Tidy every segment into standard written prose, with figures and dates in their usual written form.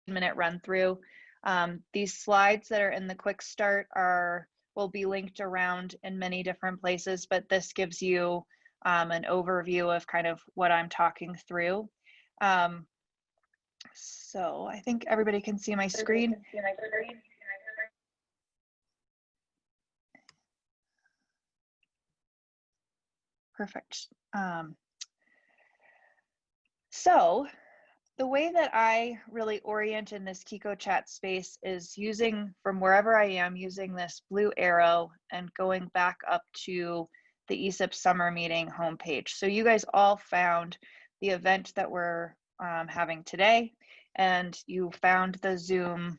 minute run through. These slides that are in the quick start will be linked around in many different places, but this gives you an overview of kind of what I'm talking through. So I think everybody can see my screen. Perfect. So the way that I really orient in this Qiqochat space is using, from wherever I am, using this blue arrow and going back up to the ESIP summer meeting homepage. So you guys all found the event that we're having today, and you found the Zoom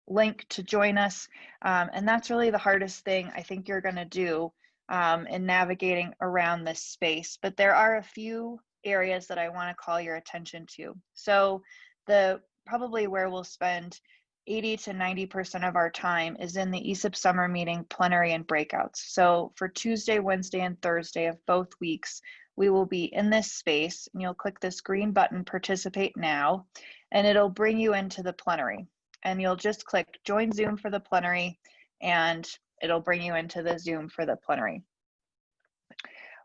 link to join us. And that's really the hardest thing I think you're gonna do in navigating around this space. But there are a few areas that I want to call your attention to. So probably where we'll spend 80 to 90% of our time is in the ESIP summer meeting plenary and breakouts. So for Tuesday, Wednesday, and Thursday of both weeks, we will be in this space, and you'll click this green button, participate now, and it'll bring you into the plenary. And you'll just click join Zoom for the plenary, and it'll bring you into the Zoom for the plenary.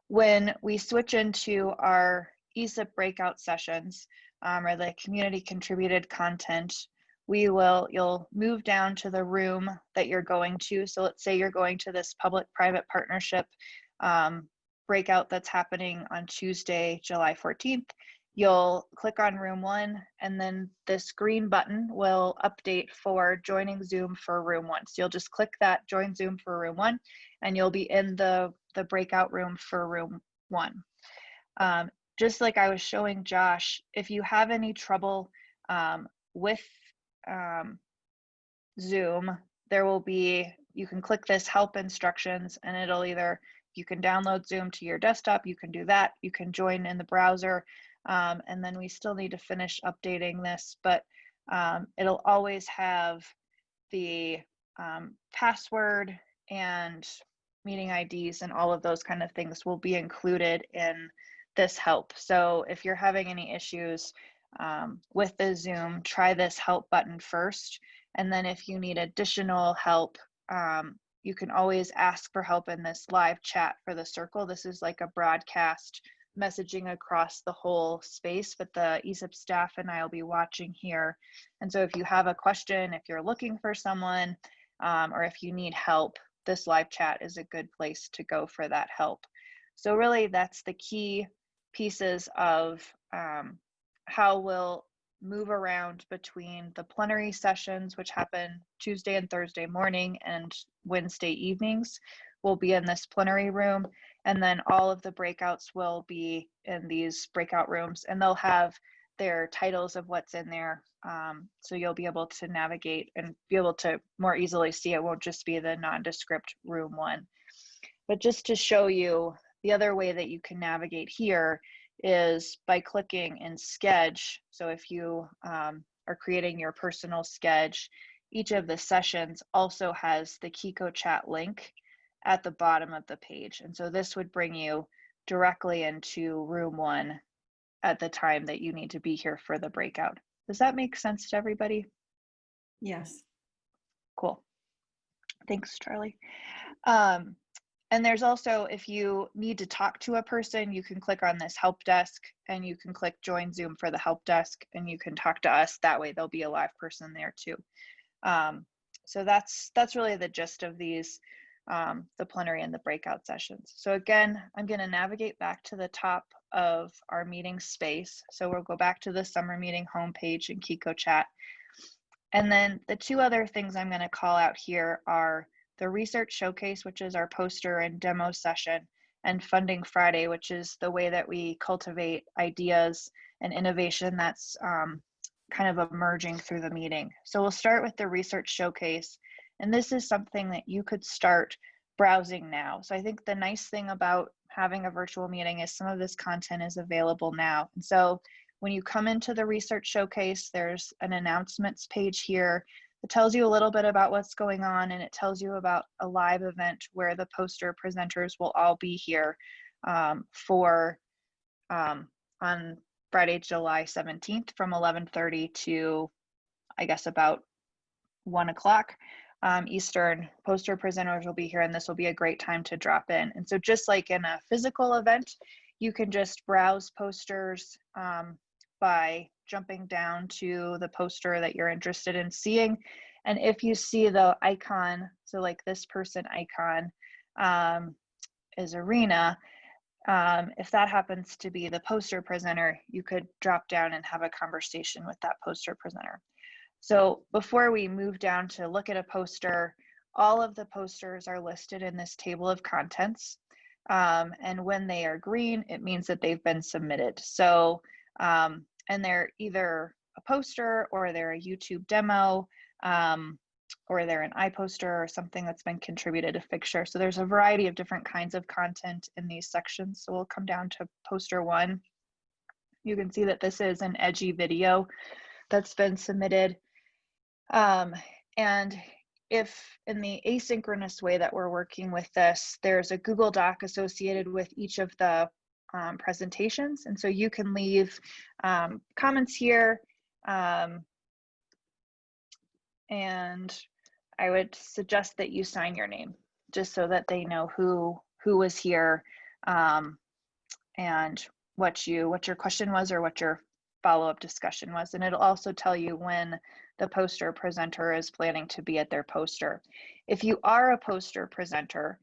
When we switch into our ESIP breakout sessions, or the community contributed content, you'll move down to the room that you're going to. So let's say you're going to this public-private partnership breakout that's happening on Tuesday, July 14th. You'll click on room 1, and then this green button will update for joining Zoom for room 1. So you'll just click that join Zoom for room 1, and you'll be in the breakout room for room 1. Just like I was showing Josh, if you have any trouble with Zoom, you can click this help instructions, and it'll you can download Zoom to your desktop, you can do that, you can join in the browser, and then we still need to finish updating this, but it'll always have the password and meeting IDs and all of those kind of things will be included in this help. So if you're having any issues with the Zoom, try this help button first. And then if you need additional help, you can always ask for help in this live chat for the circle. This is like a broadcast messaging across the whole space, but the ESIP staff and I will be watching here. And so if you have a question, if you're looking for someone, or if you need help, this live chat is a good place to go for that help. So really that's the key pieces of how we'll move around between the plenary sessions, which happen Tuesday and Thursday morning, and Wednesday evenings will be in this plenary room. And then all of the breakouts will be in these breakout rooms, and they'll have their titles of what's in there. So you'll be able to navigate and be able to more easily see. It won't just be the nondescript room 1. But just to show you, the other way that you can navigate here is by clicking in Sketch. So if you are creating your personal sketch, each of the sessions also has the Qiqochat link at the bottom of the page. And so this would bring you directly into room 1 at the time that you need to be here for the breakout. Does that make sense to everybody? Yes. Cool. Thanks, Charlie. And there's also, if you need to talk to a person, you can click on this help desk, and you can click join Zoom for the help desk, and you can talk to us. That way there'll be a live person there too. So that's really the gist of these, the plenary and the breakout sessions. So again, I'm going to navigate back to the top of our meeting space. So we'll go back to the summer meeting homepage in Qiqochat. And then the two other things I'm going to call out here are the Research Showcase, which is our poster and demo session, and Funding Friday, which is the way that we cultivate ideas and innovation that's kind of emerging through the meeting. So we'll start with the Research Showcase, and this is something that you could start browsing now. So I think the nice thing about having a virtual meeting is some of this content is available now. And so when you come into the Research Showcase, there's an announcements page here. It tells you a little bit about what's going on, and it tells you about a live event where the poster presenters will all be here on Friday, July 17th from 11:30 to I guess about 1 o'clock Eastern, poster presenters will be here, and this will be a great time to drop in. And so just like in a physical event, you can just browse posters by jumping down to the poster that you're interested in seeing. And if you see the icon, so like this person icon is Arena, if that happens to be the poster presenter, you could drop down and have a conversation with that poster presenter. So before we move down to look at a poster, all of the posters are listed in this table of contents. And when they are green, it means that they've been submitted. So, and they're either a poster or they're a YouTube demo, or they're an iPoster or something that's been contributed to Figshare. So there's a variety of different kinds of content in these sections. So we'll come down to poster 1. You can see that this is an edgy video that's been submitted. And if in the asynchronous way that we're working with this, there's a Google Doc associated with each of the presentations. And so you can leave comments here. And I would suggest that you sign your name just so that they know who was here and what your question was or what your follow-up discussion was. And it'll also tell you when the poster presenter is planning to be at their poster. If you are a poster presenter,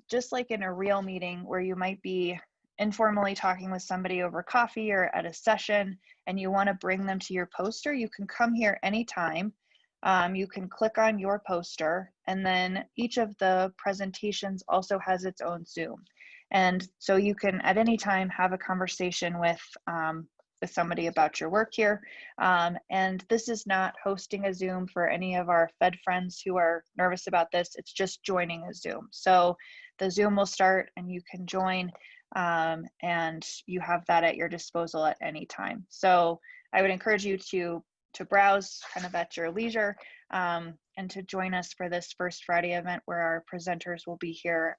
just like in a real meeting where you might be informally talking with somebody over coffee or at a session and you want to bring them to your poster, you can come here anytime. You can click on your poster, and then each of the presentations also has its own Zoom. And so you can at any time have a conversation with somebody about your work here. And this is not hosting a Zoom for any of our Fed friends who are nervous about this. It's just joining a Zoom. So the Zoom will start and you can join, and you have that at your disposal at any time. So I would encourage you to browse kind of at your leisure, and to join us for this First Friday event where our presenters will be here,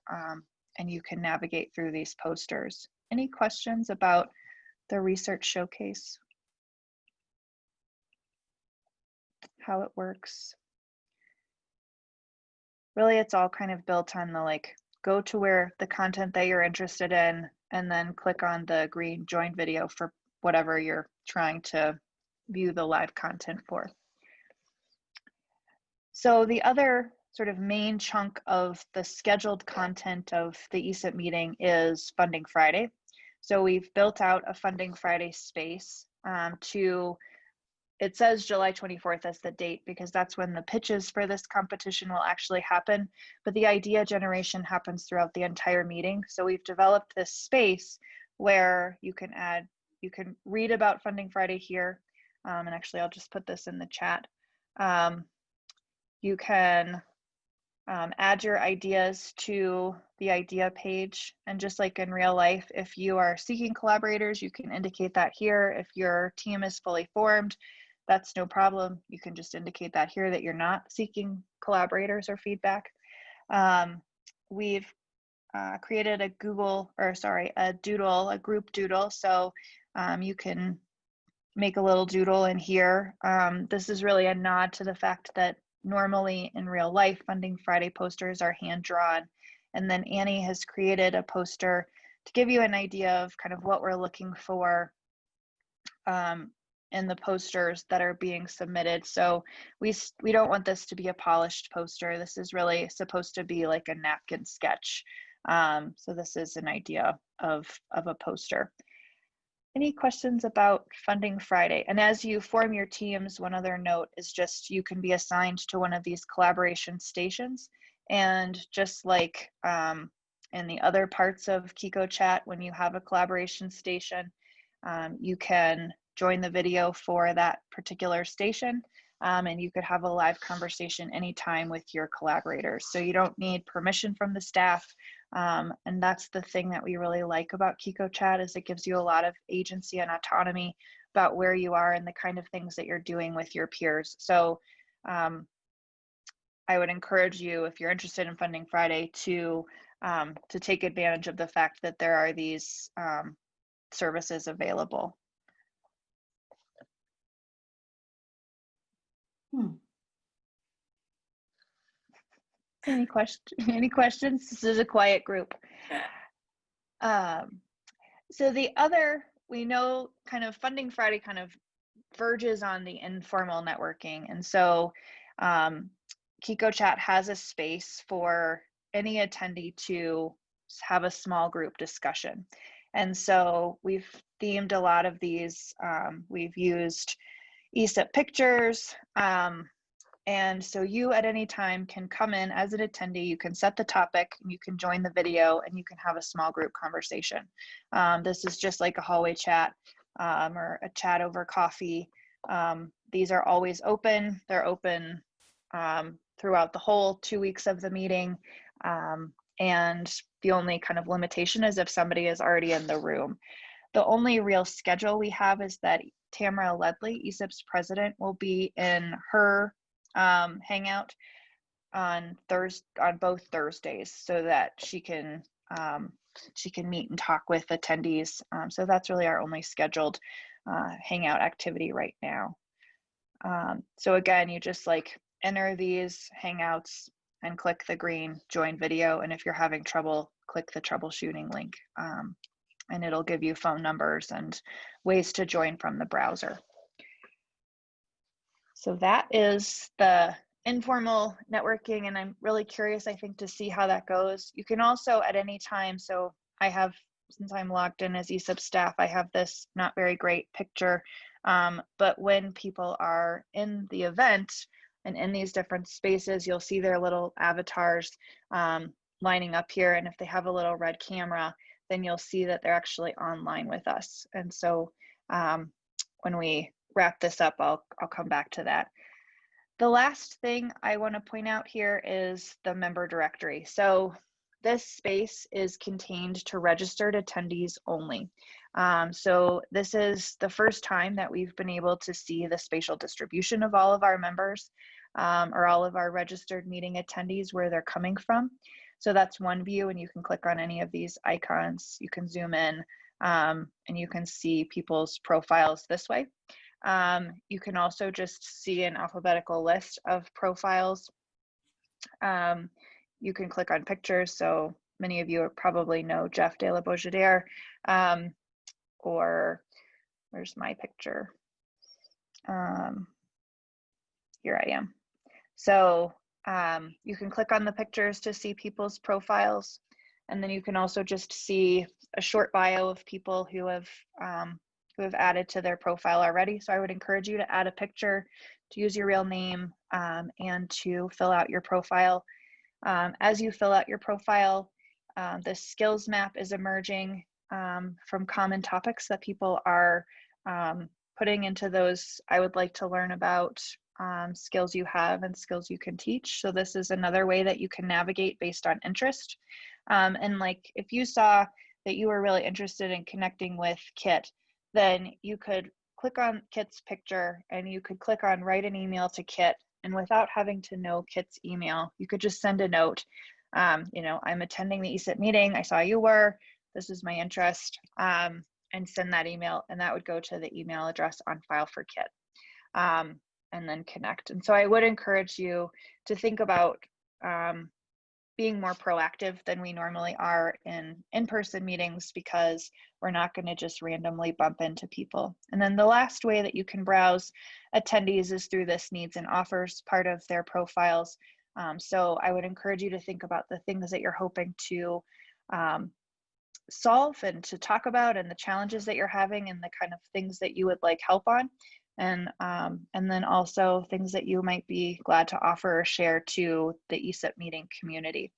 and you can navigate through these posters. Any questions about the research showcase? How it works? Really, it's all kind of built on the go to where the content that you're interested in, and then click on the green join video for whatever you're trying to view the live content for. So the other sort of main chunk of the scheduled content of the ESIP meeting is Funding Friday. So we've built out a Funding Friday space it says July 24th as the date because that's when the pitches for this competition will actually happen, but the idea generation happens throughout the entire meeting. So we've developed this space where you can read about Funding Friday here. And actually, I'll just put this in the chat. You can add your ideas to the idea page. And just like in real life, if you are seeking collaborators, you can indicate that here. If your team is fully formed, that's no problem. You can just indicate that here that you're not seeking collaborators or feedback. We've created a group doodle. So you can make a little doodle in here. This is really a nod to the fact that normally in real life, Funding Friday posters are hand drawn. And then Annie has created a poster to give you an idea of kind of what we're looking for in the posters that are being submitted. So we don't want this to be a polished poster. This is really supposed to be like a napkin sketch. So this is an idea of a poster. Any questions about Funding Friday? And as you form your teams, one other note is just you can be assigned to one of these collaboration stations. And just like in the other parts of Qiqochat, when you have a collaboration station, you can join the video for that particular station, and you could have a live conversation anytime with your collaborators. So you don't need permission from the staff. And that's the thing that we really like about Qiqochat is it gives you a lot of agency and autonomy about where you are and the kind of things that you're doing with your peers. So I would encourage you, if you're interested in Funding Friday, to take advantage of the fact that there are these services available. Any questions? This is a quiet group. So the other, we know kind of Funding Friday kind of verges on the informal networking. And so Qiqochat has a space for any attendee to have a small group discussion. And so we've themed a lot of these. We've used ESIP pictures. And so you at any time can come in as an attendee, you can set the topic, you can join the video, and you can have a small group conversation. This is just like a hallway chat or a chat over coffee. These are always open. They're open throughout the whole 2 weeks of the meeting. And the only kind of limitation is if somebody is already in the room. The only real schedule we have is that Tamara Ledley, ESIP's president, will be in her hangout on both Thursdays, so that she can meet and talk with attendees. So that's really our only scheduled hangout activity right now. So again, you just like enter these hangouts and click the green join video, and if you're having trouble, click the troubleshooting link, and it'll give you phone numbers and ways to join from the browser. So that is the informal networking, and I'm really curious, I think, to see how that goes. You can also at any time, so I have, since I'm logged in as ESIP staff, I have this not very great picture, but when people are in the event and in these different spaces, you'll see their little avatars lining up here, and if they have a little red camera, then you'll see that they're actually online with us. And so when we wrap this up, I'll come back to that. The last thing I want to point out here is the member directory. So this space is contained to registered attendees only. So this is the first time that we've been able to see the spatial distribution of all of our members or all of our registered meeting attendees, where they're coming from. So that's one view, and you can click on any of these icons. You can zoom in and you can see people's profiles this way. You can also just see an alphabetical list of profiles. You can click on pictures. So many of you probably know Jeff de la Beaujardere, or where's my picture? Here I am. So you can click on the pictures to see people's profiles. And then you can also just see a short bio of people who have added to their profile already. So I would encourage you to add a picture, to use your real name, and to fill out your profile. As you fill out your profile, the skills map is emerging from common topics that people are putting into those I would like to learn about skills you have and skills you can teach. So this is another way that you can navigate based on interest. And like if you saw that you were really interested in connecting with Kit, then you could click on Kit's picture and you could click on write an email to Kit, and without having to know Kit's email, you could just send a note. You know, I'm attending the ESIP meeting, I saw you were, this is my interest, and send that email, and that would go to the email address on file for Kit, and then connect. And so I would encourage you to think about being more proactive than we normally are in in-person meetings, because we're not going to just randomly bump into people. And then the last way that you can browse attendees is through this needs and offers part of their profiles. So I would encourage you to think about the things that you're hoping to solve and to talk about, and the challenges that you're having, and the kind of things that you would like help on. And then also things that you might be glad to offer or share to the ESIP meeting community.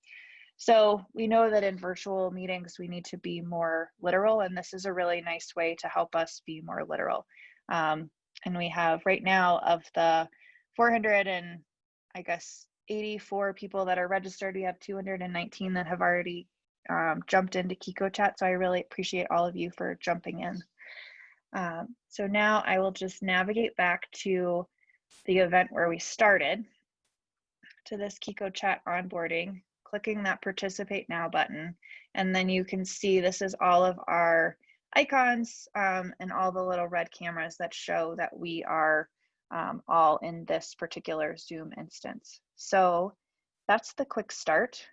So we know that in virtual meetings, we need to be more literal, and this is a really nice way to help us be more literal. And we have right now, of the 484 people that are registered, we have 219 that have already jumped into Qiqochat. So I really appreciate all of you for jumping in. So now I will just navigate back to the event where we started, to this Qiqochat onboarding, clicking that participate now button, and then you can see this is all of our icons and all the little red cameras that show that we are all in this particular Zoom instance. So that's the quick start.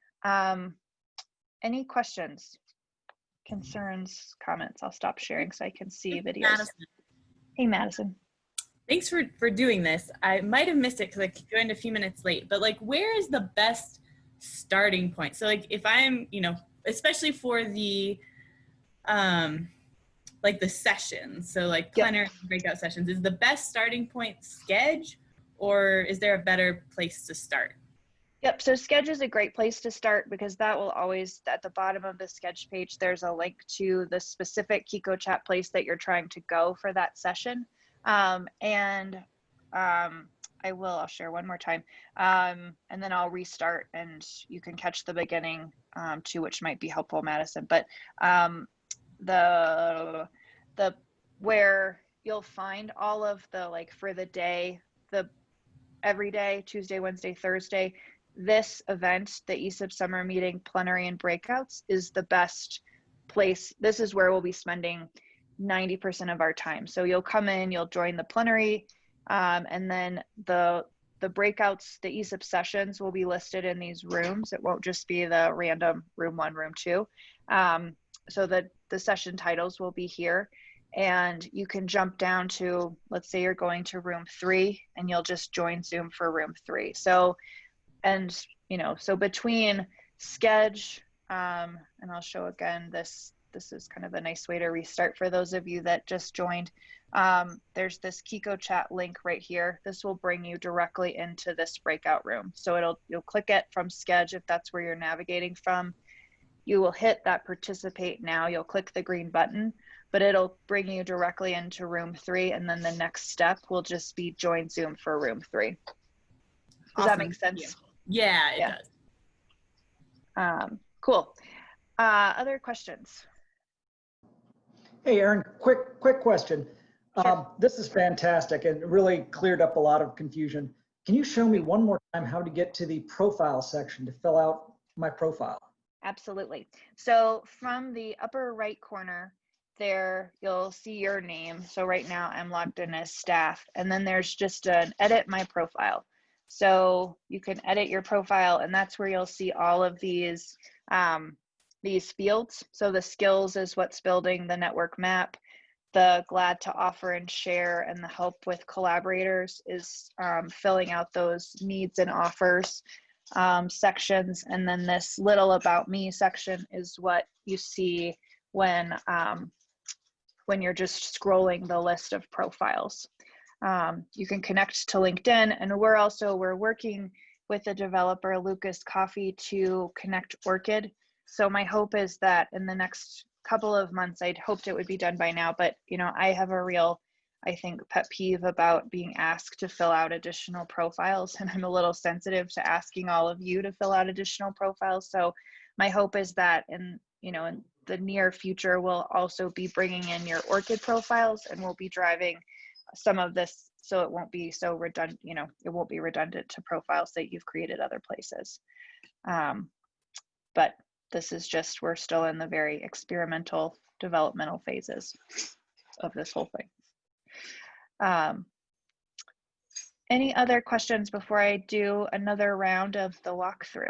Any questions, concerns, comments? I'll stop sharing so I can see videos. Madison. Hey, Madison. Thanks for doing this. I might have missed it because I joined a few minutes late, but like, where is the best starting point? So like, if I'm, especially for the, like the sessions, so like plenary breakout sessions, is the best starting point Schedule, or is there a better place to start? Yep, so Schedule is a great place to start because that will always, at the bottom of the Schedule page, there's a link to the specific Qiqochat place that you're trying to go for that session. I'll share one more time, and then I'll restart and you can catch the beginning too, which might be helpful, Madison. But the where you'll find all of the, like, for the day, the every day, Tuesday, Wednesday, Thursday, this event, the ESIP summer meeting, plenary and breakouts, is the best place. This is where we'll be spending 90% of our time. So you'll come in, you'll join the plenary, and then the breakouts, the ESIP sessions will be listed in these rooms. It won't just be the random room 1, room 2. So the session titles will be here, and you can jump down to, let's say you're going to room 3 and you'll just join Zoom for room 3. So, and so between Schedule, and I'll show again, this is kind of a nice way to restart for those of you that just joined. There's this Qiqochat link right here. This will bring you directly into this breakout room. So you'll click it from Schedule if that's where you're navigating from. You will hit that participate now. You'll click the green button, but it'll bring you directly into room 3. And then the next step will just be join Zoom for room 3. Does Awesome. that make sense? Yeah, it does. Cool. Other questions? Hey, Aaron, quick question. Sure. This is fantastic and really cleared up a lot of confusion. Can you show me one more time how to get to the profile section to fill out my profile? Absolutely. So from the upper right corner there, you'll see your name. So right now I'm logged in as staff, and then there's just an edit my profile. So you can edit your profile, and that's where you'll see all of these fields. So the skills is what's building the network map. The glad to offer and share and the help with collaborators is filling out those needs and offers sections. And then this little about me section is what you see when you're just scrolling the list of profiles. You can connect to LinkedIn, and we're working with the developer Lucas Coffee to connect Orchid. So my hope is that in the next couple of months, I'd hoped it would be done by now, but I have a real, I think, pet peeve about being asked to fill out additional profiles, and I'm a little sensitive to asking all of you to fill out additional profiles. So my hope is that in the near future, we'll also be bringing in your Orchid profiles, and we'll be driving some of this so it won't be so redundant, it won't be redundant to profiles that you've created other places. But this is just, we're still in the very experimental developmental phases of this whole thing. Any other questions before I do another round of the walkthrough?